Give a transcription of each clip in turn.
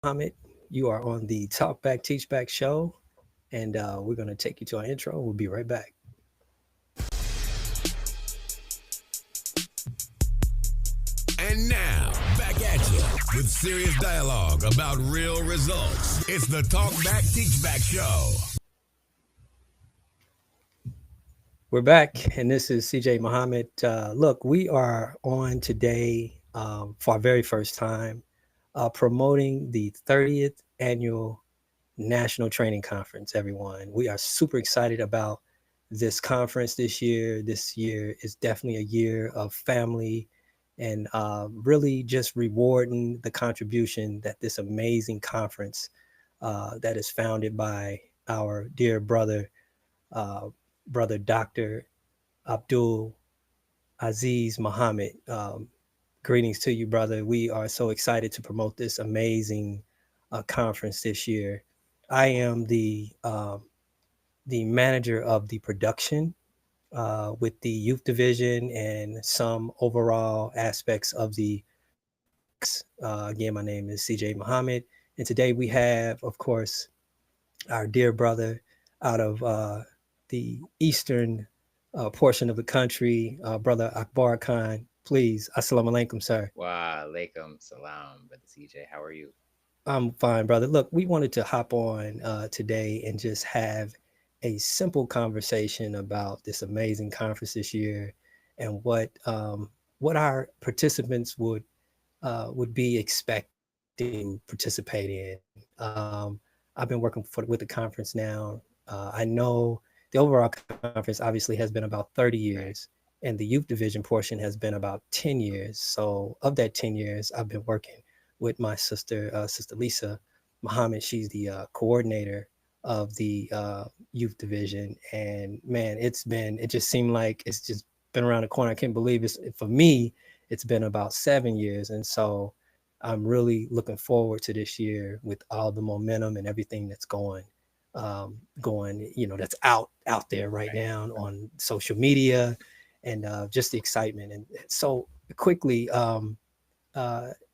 Muhammad. You are on the Talk Back, Teach Back show, and we're going to take you to our intro. We'll be right back. And now, back at you with serious dialogue about real results. It's the Talk Back, Teach Back show. We're back, and this is CJ Muhammad. Look, we are on today for our very first time promoting the 30th annual National Training Conference, everyone. We are super excited about this conference this year. This year is definitely a year of family and really just rewarding the contribution that this amazing conference that is founded by our dear brother, uh, brother Dr. Abdul Aziz Muhammad. Greetings to you, brother. We are so excited to promote this amazing conference this year. I am the manager of the production with the youth division and some overall aspects of the again, my name is CJ Muhammad, and today we have, of course, our dear brother out of the eastern portion of the country, brother Akbar Khan. Please, assalamu alaikum, sir. Wa alaikum salam, brother CJ. How are you? I'm fine, brother. Look, we wanted to hop on today and just have a simple conversation about this amazing conference this year and what our participants would be expecting to participate in. I've been working with the conference now. I know the overall conference obviously has been about 30 years, Right. and the youth division portion has been about 10 years. So, of that 10 years, I've been working with my sister, Sister Lisa Muhammad. She's the coordinator of the youth division. And man, it just seemed like it's just been around the corner. I can't believe for me, it's been about 7 years. And so I'm really looking forward to this year with all the momentum and everything that's going, that's out there right Right. now on social media and just the excitement. And so quickly, uh,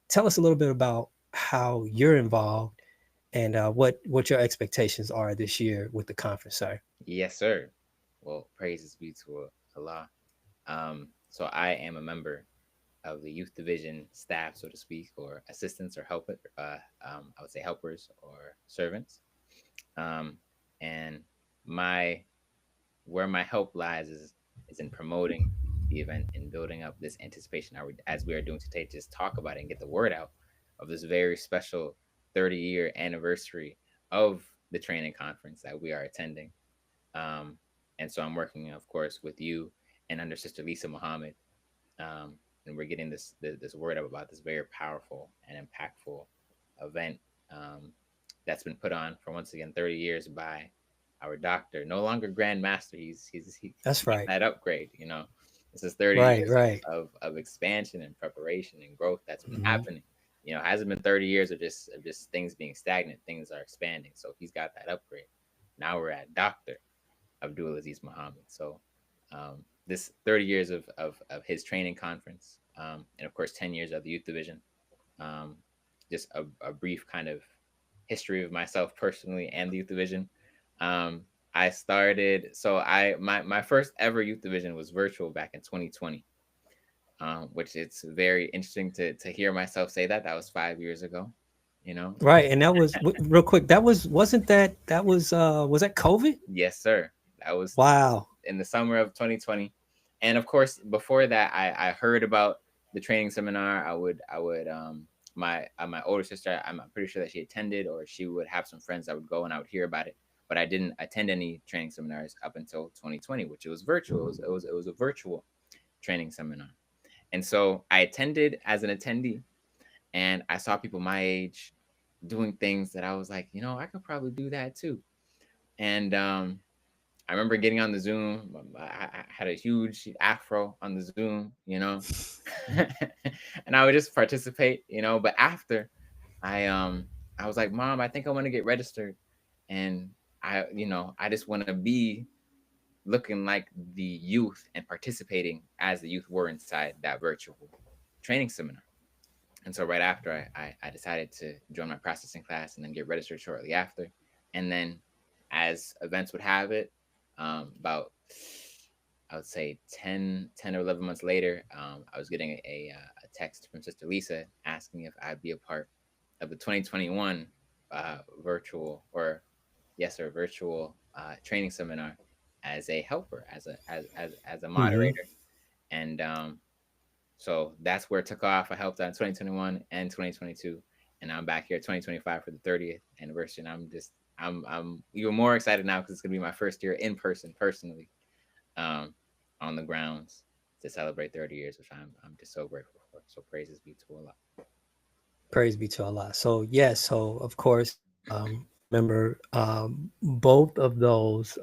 tell us a little bit about how you're involved and what your expectations are this year with the conference, sir. Yes, sir. Well, praises be to Allah. So I am a member of the youth division staff, so to speak, or assistants or helper. I would say helpers or servants. Um, and my where my help lies is in promoting the event and building up this anticipation as we are doing today. Just talk about it and get the word out of this very special 30-year anniversary of the training conference that we are attending. Um, and so I'm working, of course, with you and under Sister Lisa Muhammad, and we're getting this word up about this very powerful and impactful event um, that's been put on for once again 30 years by our doctor, no longer Grand Master. That's He got right. that upgrade. This is 30 Right, years right. of expansion and preparation and growth that's been Hmm. happening. It hasn't been 30 years of just things being stagnant. Things are expanding. So he's got that upgrade. Now we're at Doctor Abdul Aziz Muhammad. So this 30 years of his training conference, and of course 10 years of the youth division. Um, just a brief kind of history of myself personally and the youth division. I started so I my first ever youth division was virtual back in 2020, which it's very interesting to hear myself say that was 5 years ago. You know, Right, and that was real quick. That wasn't that was that COVID? yes, sir. That was Wow. in the summer of 2020, and of course before that I heard about the training seminar. I would my older sister, I'm pretty sure that she attended, or she would have some friends that would go and I would hear about it, but I didn't attend any training seminars up until 2020, which it was virtual. It was a virtual training seminar, and so I attended as an attendee, and I saw people my age doing things that I was like, I could probably do that too. And I remember getting on the Zoom. I had a huge afro on the Zoom, and I would just participate. But after, I I was like, Mom, I think I want to get registered, and I just want to be looking like the youth and participating as the youth were inside that virtual training seminar. And so right after I decided to join my processing class and then get registered shortly after. And then as events would have it, about I would say 10 or 11 months later, I was getting a text from Sister Lisa asking if I'd be a part of the 2021 virtual or yes, sir, virtual training seminar as a helper, as a Hmm. moderator. And so that's where it took off. I helped out in 2021 and 2022, and I'm back here 2025 for the 30th anniversary. And I'm even more excited now because it's gonna be my first year in person, personally, um, on the grounds to celebrate 30 years, which I'm just so grateful for. So praises be to Allah. Praise be to Allah. So yes, so of course, remember both of those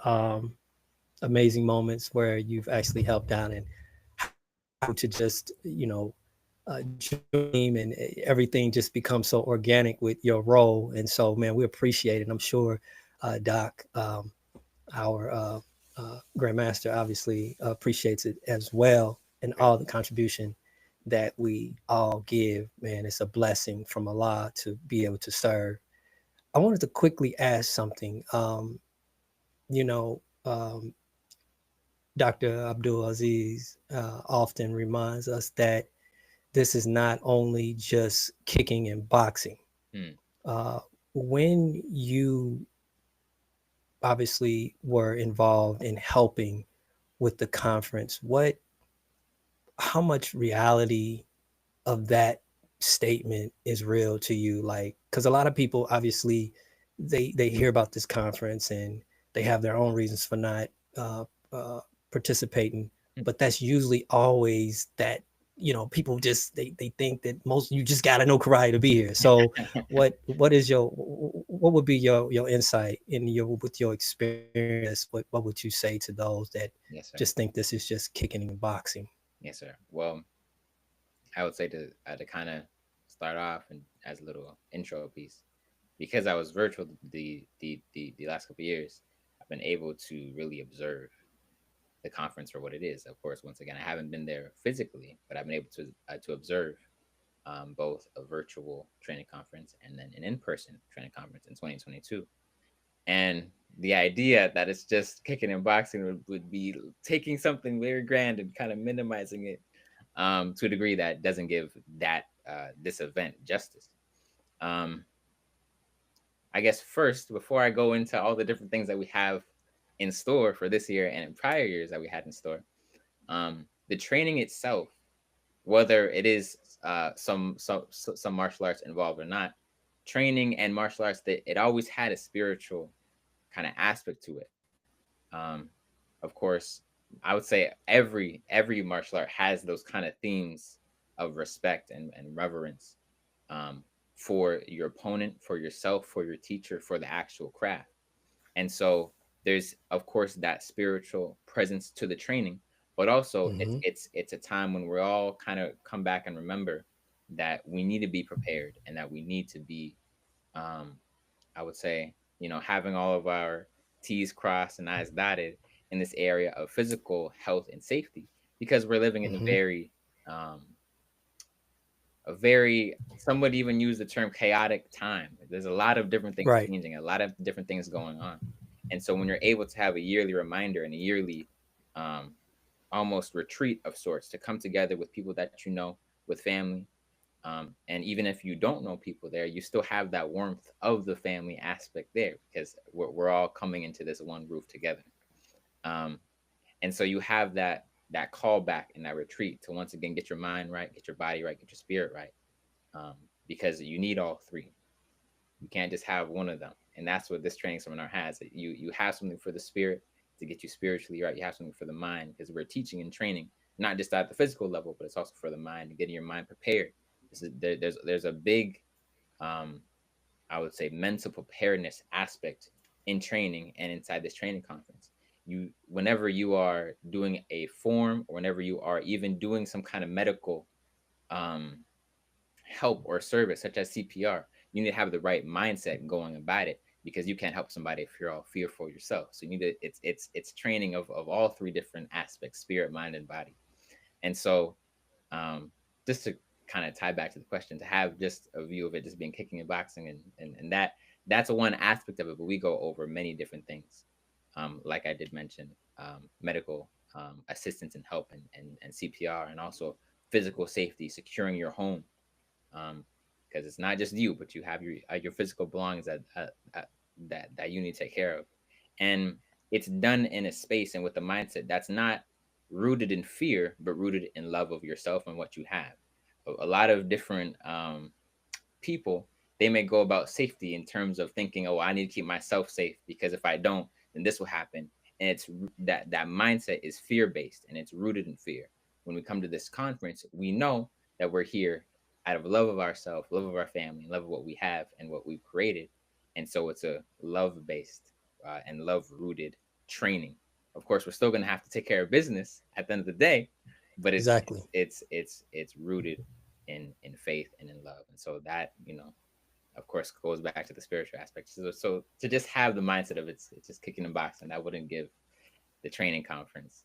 amazing moments where you've actually helped out and how to just dream and everything just becomes so organic with your role. And so, man, we appreciate it. I'm sure Doc, our Grandmaster, obviously appreciates it as well, and all the contribution that we all give. Man, it's a blessing from Allah to be able to serve. I wanted to quickly ask something. You know, Dr. Abdul Aziz often reminds us that this is not only just kicking and boxing. Hmm. Uh, when you obviously were involved in helping with the conference, how much reality of that statement is real to you? Like, because a lot of people obviously they hear about this conference and they have their own reasons for not uh, uh, participating, but that's usually always that people just they think that most you just got to know karate to be here. So what would be your insight in your with your experience? What would you say to those that Yes, sir. just think this is just kicking and boxing? Yes, sir. Well, I would say to kind of start off and as a little intro piece, because I was virtual the last couple of years, I've been able to really observe the conference for what it is. Of course, once again, I haven't been there physically, but I've been able to observe both a virtual training conference and then an in-person training conference in 2022. And the idea that it's just kicking and boxing would be taking something very grand and kind of minimizing it to a degree that doesn't give that this event justice. Um, I guess first, before I go into all the different things that we have in store for this year and in prior years that we had in store, the training itself, whether it is some martial arts involved or not, training and martial arts, that it always had a spiritual kind of aspect to it. Um, of course, I would say every martial art has those kind of themes of respect and reverence, um, for your opponent, for yourself, for your teacher, for the actual craft. And so there's of course that spiritual presence to the training, but also Hmm. it's a time when we're all kind of come back and remember that we need to be prepared and that we need to be, um, I would say, having all of our T's crossed and I's dotted in this area of physical health and safety, because we're living in Hmm. um, a very, some would even use the term chaotic time. There's a lot of different things Right. changing, a lot of different things going on. And so when you're able to have a yearly reminder and a yearly, um, almost retreat of sorts to come together with people that with family, and even if you don't know people there, you still have that warmth of the family aspect there because we're all coming into this one roof together. Um, and so you have that callback and that retreat to once again get your mind right, get your body right, get your spirit right, um, because you need all three. You can't just have one of them, and that's what this training seminar has. You have something for the spirit to get you spiritually right. You have something for the mind because we're teaching and training not just at the physical level, but it's also for the mind, getting your mind prepared. There's a big, um, I would say, mental preparedness aspect in training and inside this training conference. Whenever you are doing a form, or whenever you are even doing some kind of medical, um, help or service, such as CPR, you need to have the right mindset going about it because you can't help somebody if you're all fearful yourself. So you need to, it's training of all three different aspects: spirit, mind, and body. And so, um, just to kind of tie back to the question, to have just a view of it just being kicking and boxing, and that's one aspect of it, but we go over many different things. Like I did mention, medical assistance and help, and CPR, and also physical safety, securing your home, because it's not just you, but you have your physical belongings that you need to take care of, and it's done in a space and with a mindset that's not rooted in fear, but rooted in love of yourself and what you have. A lot of different people, they may go about safety in terms of thinking, oh, I need to keep myself safe, because if I don't, then this will happen. And it's that mindset is fear based, and it's rooted in fear. When we come to this conference, we know that we're here out of love of ourselves, love of our family, love of what we have and what we've created. And so it's a love based and love rooted training. Of course, we're still going to have to take care of business at the end of the day, but Exactly. it's rooted in faith and in love. And so that, of course, goes back to the spiritual aspect. So to just have the mindset of it's just kicking and boxing, that wouldn't give the training conference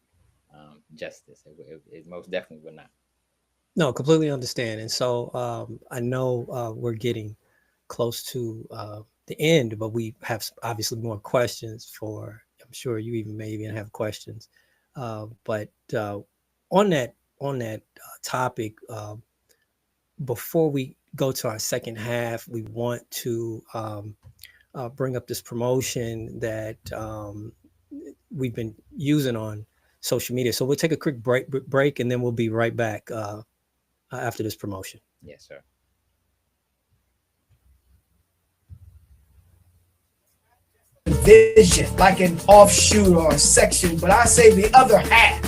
justice. It most definitely would not. No, completely understand. And so I know we're getting close to the end, but we have obviously more questions for. I'm sure you even may even have questions. But on that topic, before we go to our second half, we want to bring up this promotion that we've been using on social media. So we'll take a quick break, and then we'll be right back after this promotion. Yes, sir. Vision, like an offshoot or a section, but I say the other half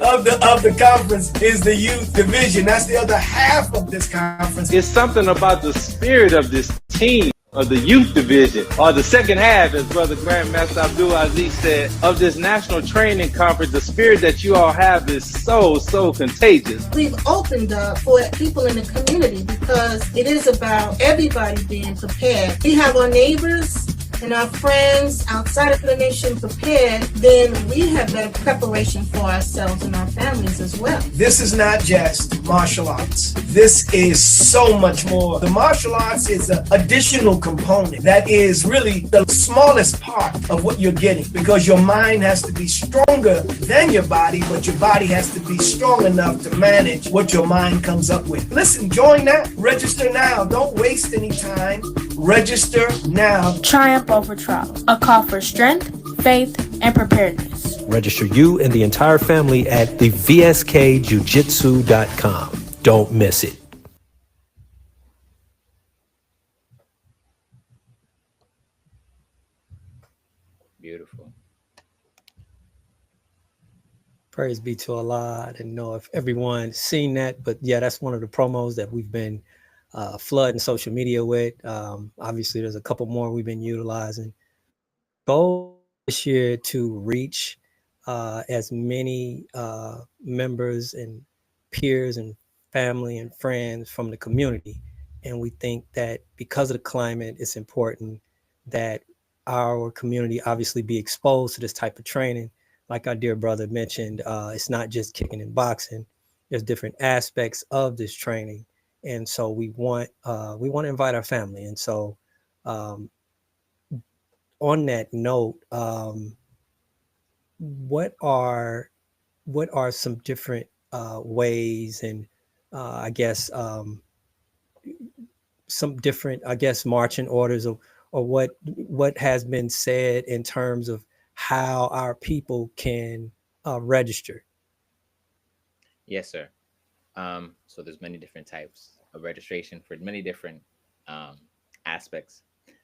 of the conference is the youth division. That's the other half of this conference. It's something about the spirit of this team, of the youth division, or the second half, as Brother Grandmaster Abdul Aziz said, of this national training conference. The spirit that you all have is so contagious. We've opened up for people in the community because it is about everybody being prepared. We have our neighbors and our friends outside of the nation prepared, then we have better preparation for ourselves and our families as well. This is not just martial arts. This is so much more. The martial arts is an additional component that is really the smallest part of what you're getting, because your mind has to be stronger than your body, but your body has to be strong enough to manage what your mind comes up with. Listen, join that. Register now. Don't waste any time. Register now. Triumph over trials. A call for strength, faith, and preparedness. Register you and the entire family at thevskjujitsu.com. Don't miss it. Beautiful. Praise be to Allah. I didn't know if everyone's seen that, but yeah, that's one of the promos that we've been flooding social media with. Obviously, there's a couple more we've been utilizing. Goal this year to reach as many members and peers and family and friends from the community. And we think that because of the climate, it's important that our community obviously be exposed to this type of training. Like our dear brother mentioned, it's not just kicking and boxing. There's different aspects of this training. And so we want to invite our family. And so on that note, what are some different ways and I guess some different, I guess, marching orders or what has been said in terms of how our people can register? Yes, sir. So there's many different types of registration for many different aspects.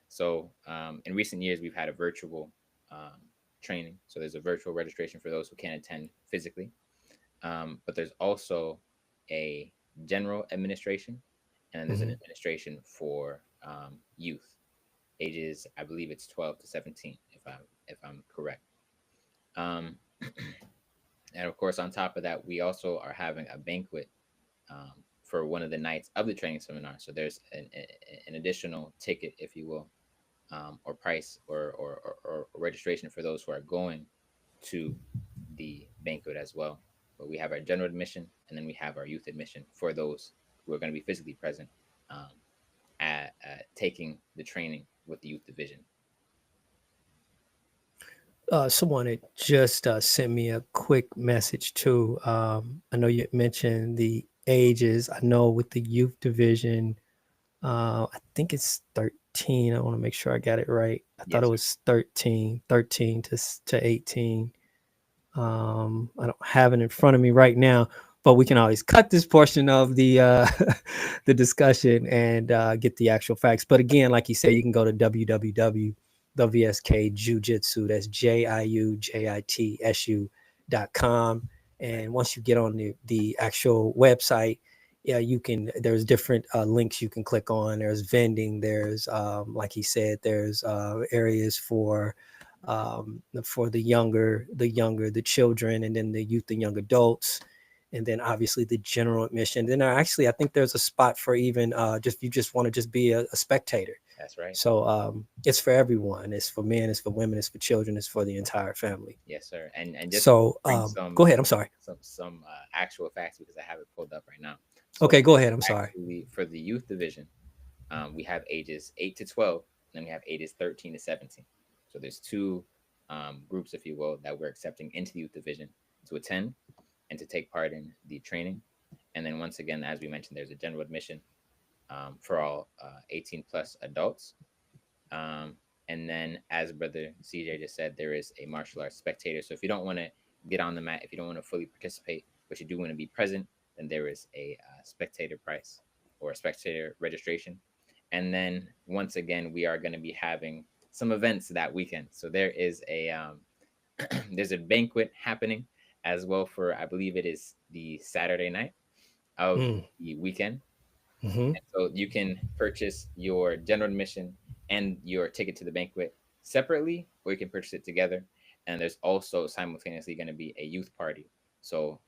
So in recent years, we've had a virtual training. So there's a virtual registration for those who can't attend physically. But there's also a general administration, and there's an administration for youth, ages, I believe it's 12 to 17, if I'm correct. And of course, on top of that, we also are having a banquet for one of the nights of the training seminar. So there's an additional ticket, if you will, or price or registration for those who are going to the banquet as well. But we have our general admission, and then we have our youth admission for those who are going to be physically present um, at taking the training with the youth division. Someone had just sent me a quick message too. I know you mentioned the ages. I know with the youth division, I think it's 13. I want to make sure I got it right. I thought Yes, it sir. was 13 to 18. I don't have it in front of me right now, but we can always cut this portion of the the discussion and get the actual facts. But again, like you said, you can go to www.VSK Jiu-Jitsu. That's JIUJITSU.com. And once you get on the actual website, yeah, you can. There's different links you can click on. There's vending. There's like he said, there's areas for the children, and then the youth and young adults, and then obviously the general admission. Then actually, I think there's a spot for even just you just want to just be a spectator. That's right. So it's for everyone. It's for men. It's for women. It's for children. It's for the entire family. Yes, sir. And just So bring go ahead. I'm sorry. some actual facts because I have it pulled up right now. So Okay, go ahead. I'm sorry. actually, for the youth division, we have ages 8 to 12, and then we have ages 13 to 17. So there's two groups, if you will, that we're accepting into the youth division to attend and to take part in the training. And then once again, as we mentioned, there's a general admission for all 18 plus adults. And then, as Brother CJ just said, there is a martial arts spectator. So if you don't want to get on the mat, if you don't want to fully participate, but you do want to be present, then there is a spectator price or a spectator registration. And then once again, we are going to be having some events that weekend. So there is a there's a banquet happening as well for, I believe it is the Saturday night of the weekend. Mm-hmm. And so you can purchase your general admission and your ticket to the banquet separately, or you can purchase it together. And there's also simultaneously going to be a youth party. So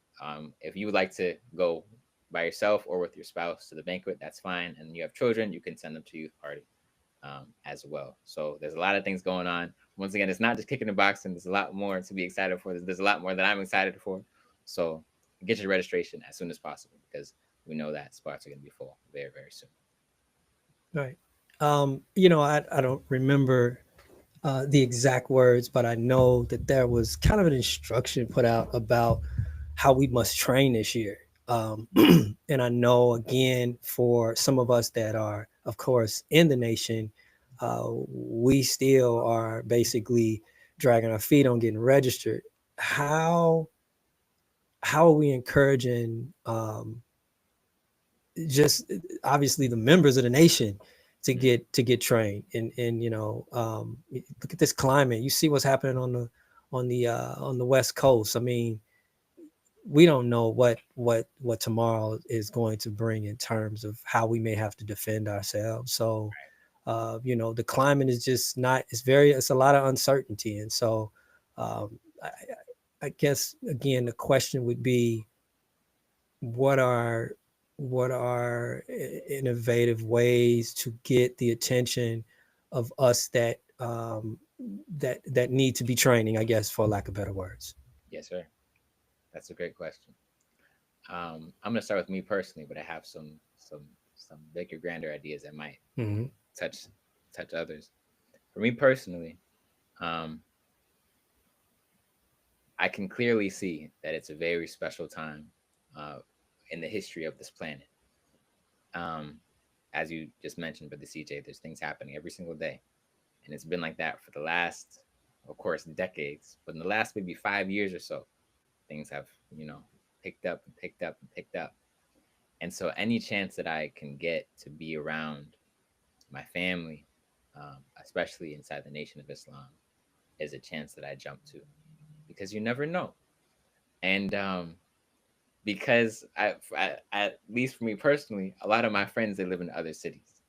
if you would like to go by yourself or with your spouse to the banquet, that's fine. And you have children, you can send them to youth party as well. So there's a lot of things going on. Once again, it's not just kicking the boxing. There's a lot more to be excited for. There's a lot more that I'm excited for. So get your registration as soon as possible because we know that spots are going to be full very, very soon. Right. I don't remember the exact words, but I know that there was kind of an instruction put out about how we must train this year. And I know, again, for some of us that are, of course, in the nation, we still are basically dragging our feet on getting registered. How are we encouraging just obviously the members of the nation to get trained and look at this climate. You see what's happening on the West Coast. I mean, we don't know what tomorrow is going to bring in terms of how we may have to defend ourselves. So the climate is just not, it's a lot of uncertainty. And so I guess again the question would be, what are innovative ways to get the attention of us that need to be training, I guess, for lack of better words? Yes, sir. That's a great question. I'm gonna start with me personally, but I have some bigger, grander ideas that might touch others. For me personally, I can clearly see that it's a very special time in the history of this planet. As you just mentioned, Brother CJ, there's things happening every single day. And it's been like that for the last, of course, decades. But in the last maybe 5 years or so, things have, picked up and picked up and picked up. And so any chance that I can get to be around my family, especially inside the Nation of Islam, is a chance that I jump to. Because you never know. And because at least for me personally, a lot of my friends, they live in other cities.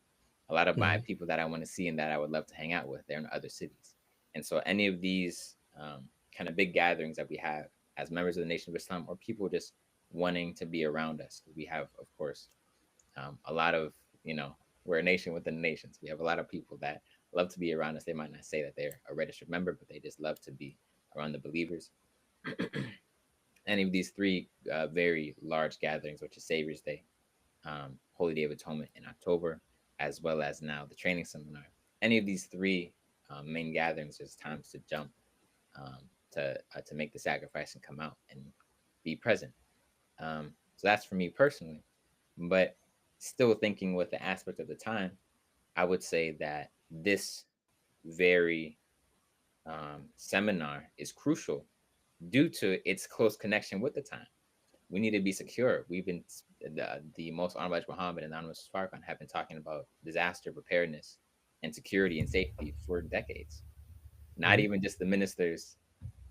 A lot of my people that I want to see and that I would love to hang out with, they're in other cities. And so any of these kind of big gatherings that we have as members of the Nation of Islam, or people just wanting to be around us, we have, of course, a lot of, we're a nation within nations. We have a lot of people that love to be around us. They might not say that they're a registered member, but they just love to be around the believers. Any of these three very large gatherings, which is Savior's Day, Holy Day of Atonement in October, as well as now the training seminar. Any of these three main gatherings, there's times to jump, to make the sacrifice and come out and be present. So that's for me personally. But still thinking with the aspect of the time, I would say that this very seminar is crucial due to its close connection with the time. We need to be secure. We've been the most honorable Elijah Muhammad and Honorable Farrakhan have been talking about disaster preparedness and security and safety for decades. Not even just the ministers,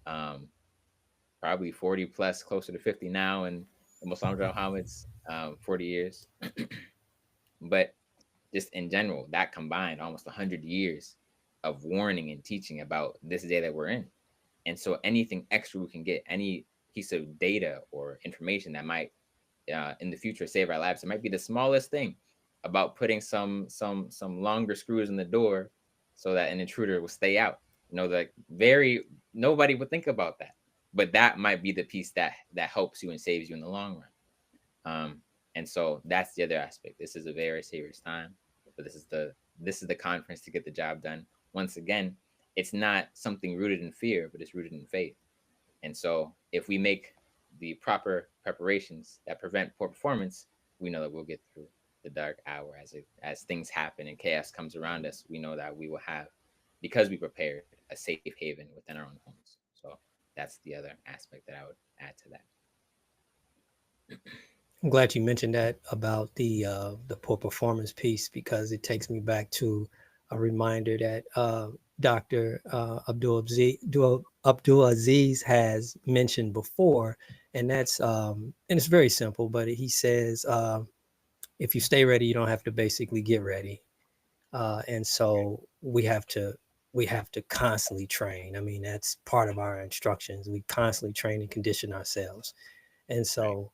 probably 40 plus, closer to 50 now, and the most honorable Muhammad's 40 years. But just in general, that combined almost 100 years of warning and teaching about this day that we're in. And so anything extra we can get, any piece of data or information that might in the future save our lives, it might be the smallest thing about putting some longer screws in the door so that an intruder will stay out. Like nobody would think about that, but that might be the piece that helps you and saves you in the long run. And so that's the other aspect. This is a very serious time, but this is the conference to get the job done. Once again, it's not something rooted in fear, but it's rooted in faith. And so if we make the proper preparations that prevent poor performance, we know that we'll get through the dark hour as things happen and chaos comes around us. We know that we will have, because we prepared, a safe haven within our own homes. So that's the other aspect that I would add to that. I'm glad you mentioned that about the poor performance piece, because it takes me back to a reminder that Dr. Abdul Aziz has mentioned before, and that's and it's very simple, but he says if you stay ready, you don't have to basically get ready, and so we have to constantly train. I mean, that's part of our instructions. We constantly train and condition ourselves, and so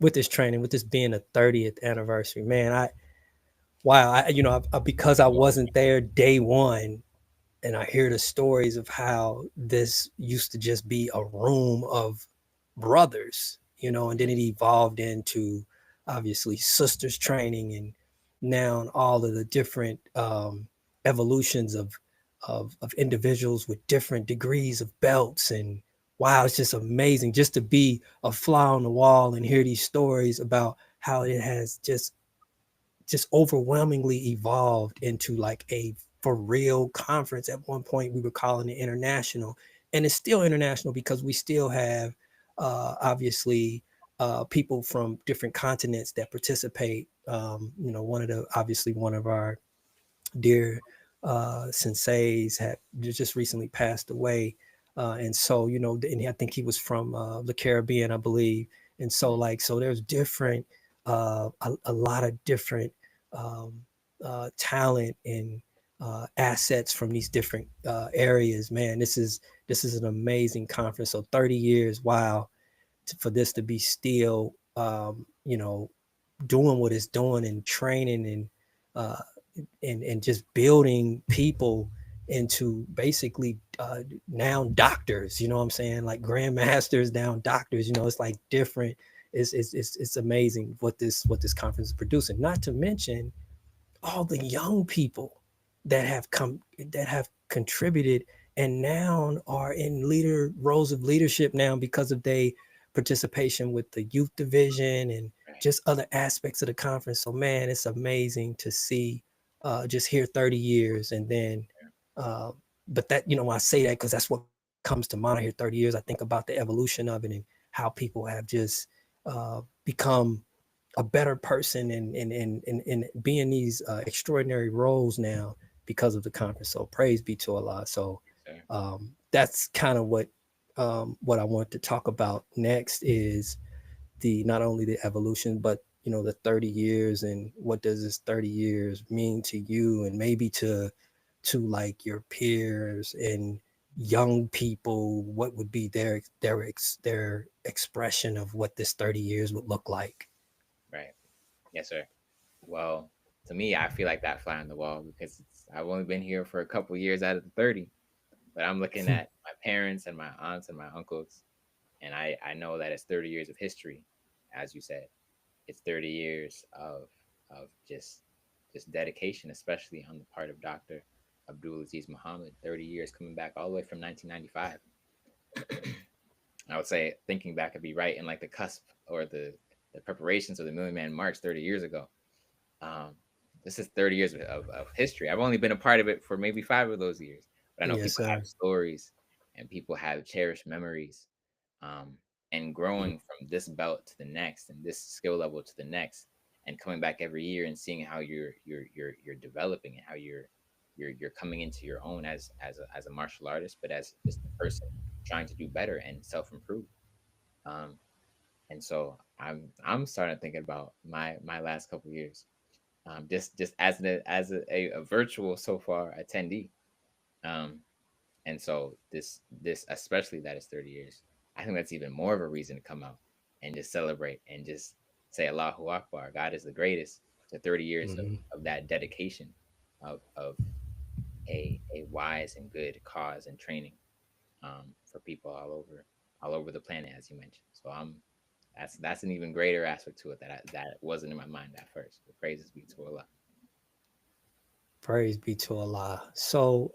with this training, with this being a 30th anniversary, man, because I wasn't there day one, and I hear the stories of how this used to just be a room of brothers, and then it evolved into obviously sisters training, and now all of the different evolutions of individuals with different degrees of belts. And wow, it's just amazing just to be a fly on the wall and hear these stories about how it has just overwhelmingly evolved into like a for real conference. At one point we were calling it international, and it's still international because we still have obviously people from different continents that participate. One of our dear senseis had just recently passed away, and so and I think he was from the Caribbean, I believe. And so there's different a lot of different talent and assets from these different areas. Man, this is an amazing conference. So 30 years, wow, for this to be still doing what it's doing and training and just building people into basically now doctors, what I'm saying, like grandmasters, now doctors. It's like different. It's amazing what this conference is producing. Not to mention all the young people that have contributed and now are in roles of leadership now because of their participation with the youth division and just other aspects of the conference. So man, it's amazing to see just here 30 years. And then but that, when I say that, because that's what comes to mind here 30 years, I think about the evolution of it and how people have just become a better person and be in these extraordinary roles now because of the conference. So praise be to Allah. So that's kind of what I want to talk about next is not only the evolution, but the 30 years and what does this 30 years mean to you, and maybe to like your peers and young people, what would be their expression of what this 30 years would look like. Right. Yes, sir. Well, to me, I feel like that fly on the wall because I've only been here for a couple years out of the 30, but I'm looking at my parents and my aunts and my uncles, and I know that it's 30 years of history, as you said. it's 30 years of just dedication, especially on the part of Dr. Abdul Aziz Muhammad. 30 years coming back all the way from 1995. I would say, thinking back, I'd be right in like the cusp or the preparations of the Million Man March 30 years ago. This is 30 years of history. I've only been a part of it for maybe 5 of those years, but I know Yes, people sir. have stories and people have cherished memories. And growing from this belt to the next and this skill level to the next, and coming back every year and seeing how you're developing and how you're coming into your own as a martial artist, but as just a person trying to do better and self-improve. Um, and so I'm starting thinking about my last couple of years, just as a virtual so far attendee. Um, and so this especially that is 30 years. I think that's even more of a reason to come out and just celebrate and just say Allahu Akbar, God is the greatest. To 30 years Mhm. of that dedication of a wise and good cause and training, for people all over the planet, as you mentioned. So that's an even greater aspect to it that wasn't in my mind at first. But praises be to Allah. Praise be to Allah. So,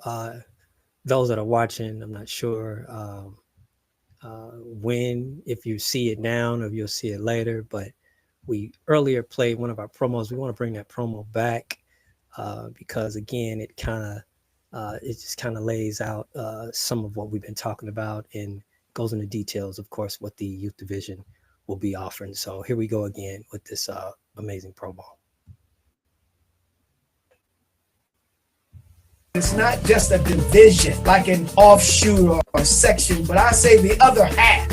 those that are watching, I'm not sure when, if you see it now or if you'll see it later, but we earlier played one of our promos. We want to bring that promo back because, again, it just kind of lays out some of what we've been talking about and goes into details, of course, what the youth division will be offering. So here we go again with this amazing promo. It's not just a division, like an offshoot or a section, but I say the other half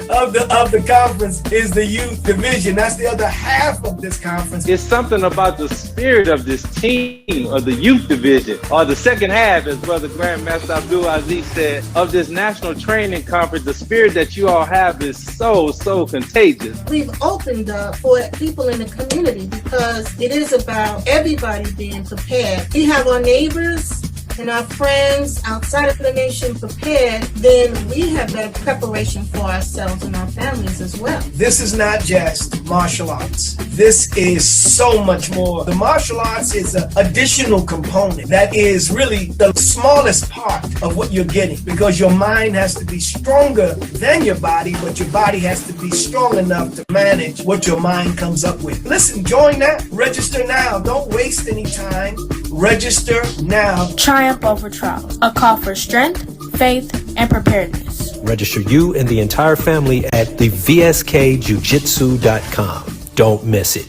of the conference is the youth division. That's the other half of this conference. It's something about the spirit of this team, of the youth division, or the second half, as Brother Grandmaster Abdul Aziz said, of this national training conference. The spirit that you all have is so contagious. We've opened up for people in the community because it is about everybody being prepared. We have our neighbors and our friends outside of the nation prepared, then we have better preparation for ourselves and our families as well. This is not just martial arts. This is so much more. The martial arts is an additional component that is really the smallest part of what you're getting, because your mind has to be stronger than your body, but your body has to be strong enough to manage what your mind comes up with. Listen, join that. Register now. Don't waste any time. Register now. Triumph over trials. A call for strength, faith, and preparedness. Register you and the entire family at the vskjujitsu.com. Don't miss it.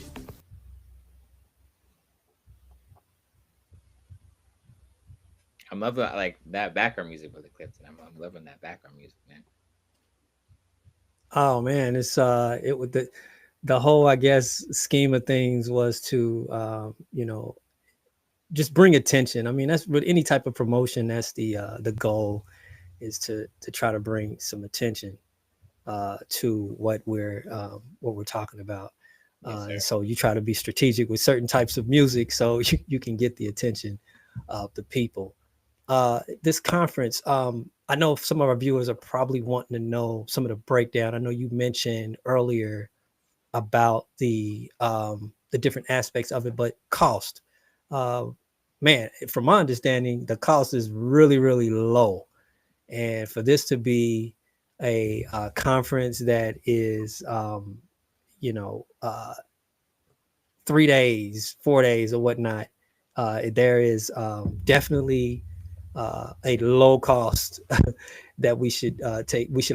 I'm loving like that background music for the Clifton. I'm loving that background music, man. Oh man, it's it would the whole, I guess, scheme of things was to just bring attention. I mean, that's with any type of promotion. That's the goal, is to try to bring some attention to what we're talking about. And so you try to be strategic with certain types of music so you can get the attention of the people. This conference, I know some of our viewers are probably wanting to know some of the breakdown. I know you mentioned earlier about the different aspects of it, but cost. Man, from my understanding, the cost is really, really low. And for this to be a conference that is, 3 days, 4 days or whatnot, there is definitely a low cost that we should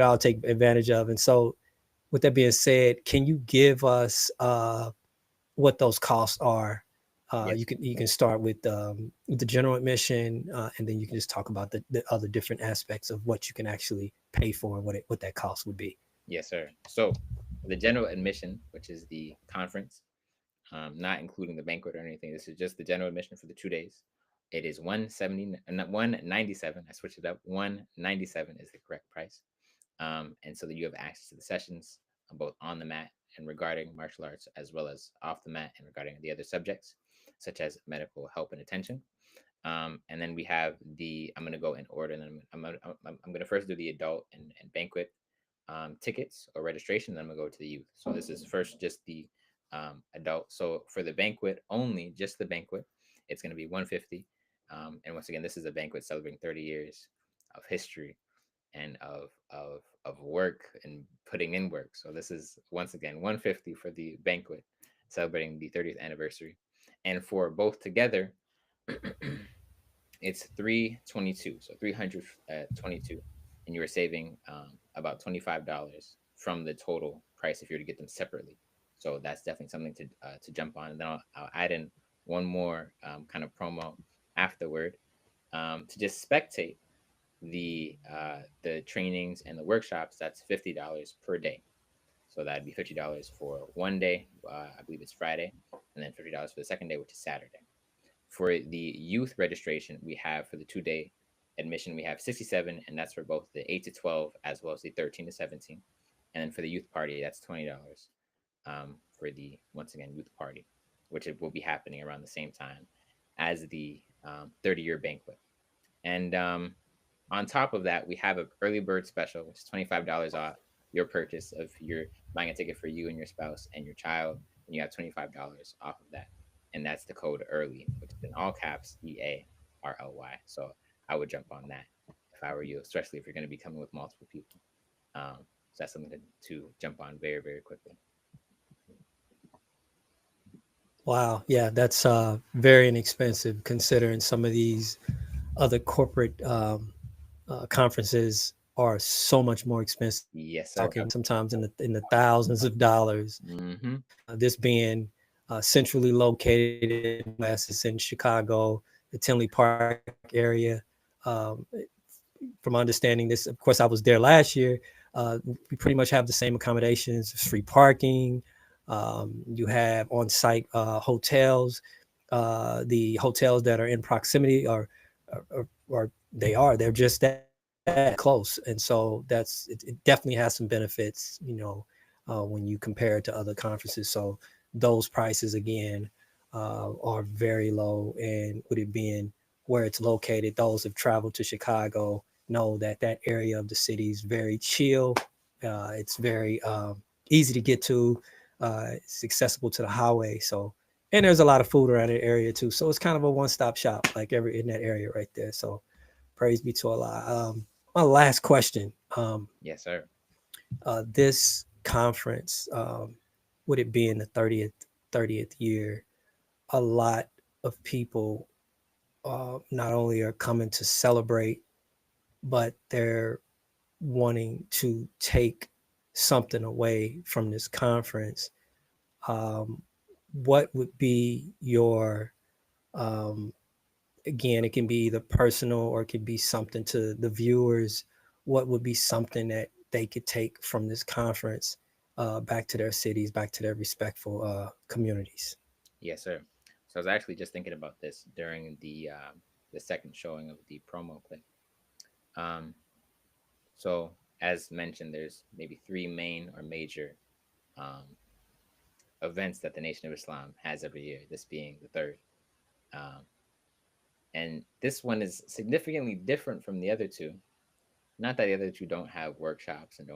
all take advantage of. And so with that being said, can you give us what those costs are? Yes. You can start with the general admission, and then you can just talk about the other different aspects of what you can actually pay for and what that cost would be. Yes, sir. So the general admission, which is the conference, not including the banquet or anything, this is just the general admission for the 2 days. It is $197. I switched it up. $197 is the correct price. And so that you have access to the sessions, both on the mat and regarding martial arts, as well as off the mat and regarding the other subjects, such as medical help and attention. And then we have I'm going to go in order, and then I'm going to first do the adult and banquet tickets or registration. Then I'm going to go to the youth. So this is first just the adult. So for the banquet only, just the banquet, it's going to be 150. And once again, this is a banquet celebrating 30 years of history and of work and putting in work. So this is once again 150 for the banquet celebrating the 30th anniversary. And for both together, it's 322, so 322, and you are saving about $25 from the total price if you were to get them separately. So that's definitely something to jump on. And then I'll add in one more kind of promo afterward to just spectate the trainings and the workshops. That's $50 per day. So that'd be $50 for one day. I believe it's Friday, and then $50 for the second day, which is Saturday. For the youth registration, we have for the 2-day admission, we have 67, and that's for both the 8 to 12 as well as the 13 to 17. And then for the youth party, that's $20 for the, once again, youth party, which it will be happening around the same time as the 30-year banquet. And on top of that, we have an early bird special, which is $25 off your purchase of your buying a ticket for you and your spouse and your child, and you have $25 off of that. And that's the code early, which is in all caps EARLY. So I would jump on that if I were you, especially if you're going to be coming with multiple people. So that's something to jump on very, very quickly. Wow. Yeah, that's very inexpensive considering some of these other corporate conferences are so much more expensive. Yes, sir. Talking sometimes in the thousands of dollars. Mm-hmm. This being centrally located, unless it's in Chicago, the Tinley Park area. From understanding this, of course, I was there last year. We pretty much have the same accommodations, free parking. You have on-site hotels. The hotels that are in proximity they're just that close, and so it definitely has some benefits, when you compare it to other conferences. So those prices again are very low, and with it being where it's located, those who've traveled to Chicago know that area of the city is very chill. It's very easy to get to. It's accessible to the highway. So, and there's a lot of food around the area too. So it's kind of a one-stop shop, like in that area right there. So praise be to Allah. My last question. Yes, sir. This conference, would it be in the 30th year? A lot of people not only are coming to celebrate, but they're wanting to take something away from this conference. What would be your, again, it can be either personal or it could be something to the viewers. What would be something that they could take from this conference back to their cities, back to their respectful communities? Yes, sir. So I was actually just thinking about this during the second showing of the promo clip. So as mentioned, there's maybe 3 main or major events that the Nation of Islam has every year, this being the third. And this one is significantly different from the other two. Not that the other two don't have workshops and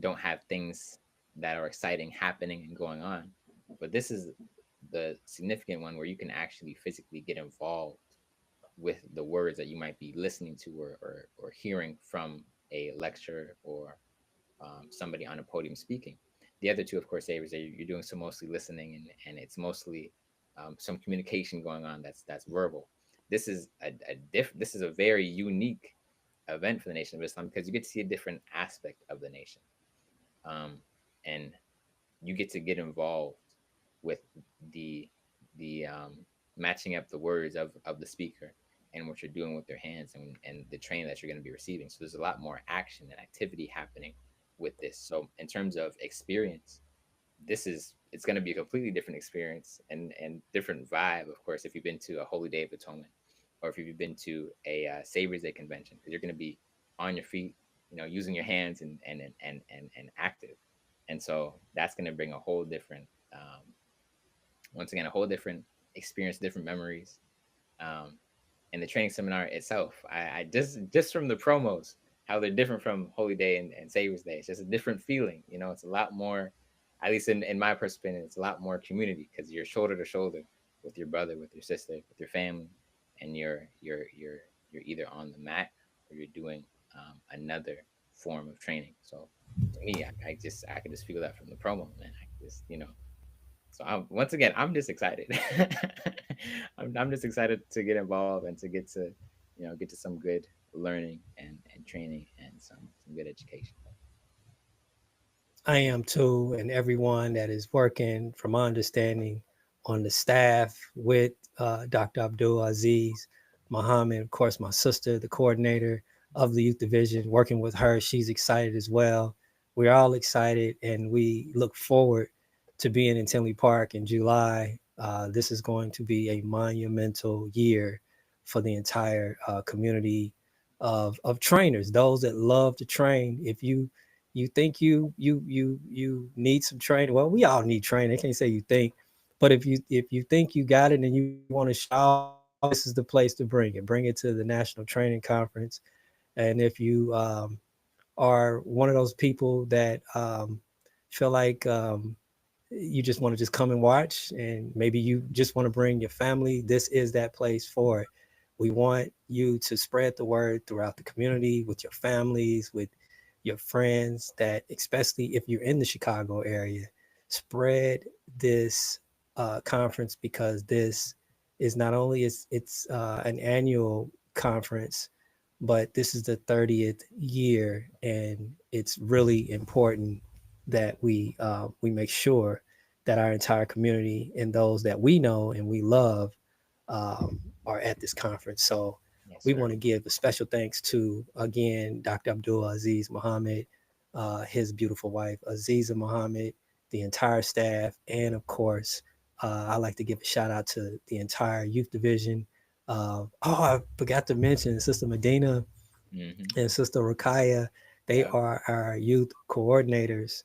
don't have things that are exciting happening and going on, but this is the significant one where you can actually physically get involved with the words that you might be listening to or hearing from a lecture or somebody on a podium speaking. The other two, of course, you're doing some mostly listening and it's mostly some communication going on that's verbal. This is this is a very unique event for the Nation of Islam because you get to see a different aspect of the nation, and you get to get involved with the matching up the words of the speaker and what you're doing with their hands and the training that you're going to be receiving. So there's a lot more action and activity happening with this. So in terms of experience, it's going to be a completely different experience and different vibe, of course, if you've been to a Holy Day of Atonement or if you've been to a Savior's Day convention, because you're going to be on your feet, using your hands and active. And so that's going to bring a whole different, once again, a whole different experience, different memories. And the training seminar itself, I just from the promos, how they're different from Holy Day and Savior's Day. It's just a different feeling. It's a lot more at least in my perspective, it's a lot more community because you're shoulder to shoulder with your brother, with your sister, with your family, and you're either on the mat or you're doing another form of training. So to me, I can just feel that from the promo, man. I just So once again, I'm just excited. I'm just excited to get involved and to get to get to some good learning and training and some good education. I am too, and everyone that is working, from my understanding, on the staff with Dr. Abdul Aziz Muhammad, of course, my sister, the coordinator of the youth division, working with her. She's excited as well. We're all excited, and we look forward to being in Tinley Park in July. This is going to be a monumental year for the entire community of trainers, those that love to train. If you think you need some training, well, we all need training. I can't say you think, but if you think you got it and you want to shout, this is the place to bring it to the National Training Conference. And if you are one of those people that feel like you just want to just come and watch, and maybe you just want to bring your family, this is that place for it. We want you to spread the word throughout the community with your families, with your friends, that especially if you're in the Chicago area, spread this conference, because this is not only it's an annual conference, but this is the 30th year, and it's really important that we make sure that our entire community and those that we know and we love are at this conference. So we want to give a special thanks to, again, Dr. Abdul Aziz Muhammad, his beautiful wife, Aziza Muhammad, the entire staff, and of course, I'd like to give a shout out to the entire youth division. I forgot to mention Sister Medina and Sister Rakaya. They are our youth coordinators,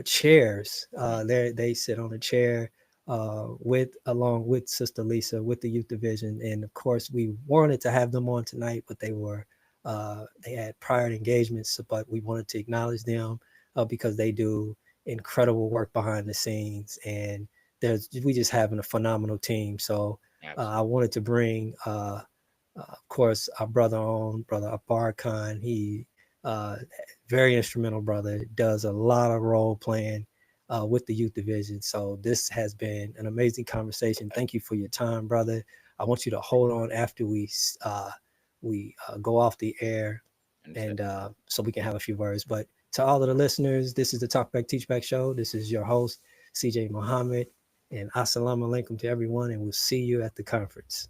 chairs. They sit on a chair along with Sister Lisa with the youth division. And of course, we wanted to have them on tonight, but they had prior engagements, but we wanted to acknowledge them because they do incredible work behind the scenes, and we just having a phenomenal team. So I wanted to bring, of course, our brother Abbar Khan. He very instrumental brother, does a lot of role playing with the youth division. So this has been an amazing conversation. Thank you for your time, brother. I want you to hold on after we go off the air, and so we can have a few words. But to all of the listeners, this is the Talk Back Teach Back show. This is your host, CJ Muhammad, and assalamu alaikum to everyone, and we'll see you at the conference.